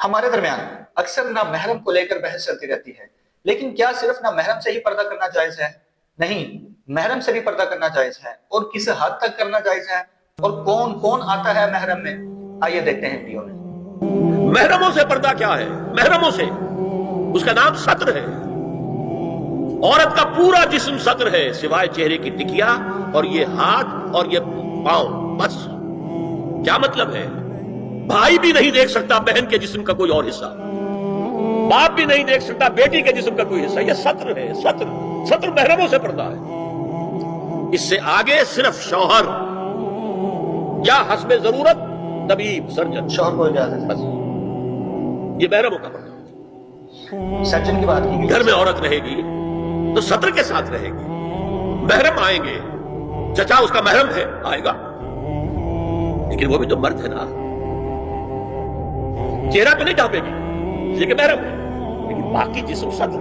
ہمارے درمیان اکثر نامحرم کو لے کر بحث چلتی رہتی ہے، لیکن کیا صرف نامحرم سے ہی پردہ کرنا جائز ہے؟ نہیں، محرم سے بھی پردہ کرنا جائز ہے، اور کس حد تک کرنا جائز ہے، اور کون کون آتا ہے محرم میں؟ آئیے دیکھتے ہیں ویڈیو میں۔ محرموں سے پردہ کیا ہے؟ محرموں سے اس کا نام ستر ہے۔ عورت کا پورا جسم ستر ہے سوائے چہرے کی ٹکیا اور یہ ہاتھ اور یہ پاؤں، بس۔ کیا مطلب ہے؟ بھائی بھی نہیں دیکھ سکتا بہن کے جسم کا کوئی اور حصہ، باپ بھی نہیں دیکھ سکتا بیٹی کے جسم کا کوئی حصہ۔ یہ ستر ہے، ستر محرموں سے پردہ ہے۔ اس سے آگے صرف شوہر یا حسب ضرورت طبیب، سرجن، شوہر کو اجازت بس۔ یہ محرموں کا پردہ ہے۔ سرجن کی بات کی گھر میں عورت رہے گی تو ستر کے ساتھ رہے گی۔ محرم آئیں گے، چچا اس کا محرم ہے، آئے گا، لیکن وہ بھی تو مرد ہے نا، چہرہ تو نہیں ڈھانپے گی، لیکن محرم ہے، لیکن باقی جسم ستر۔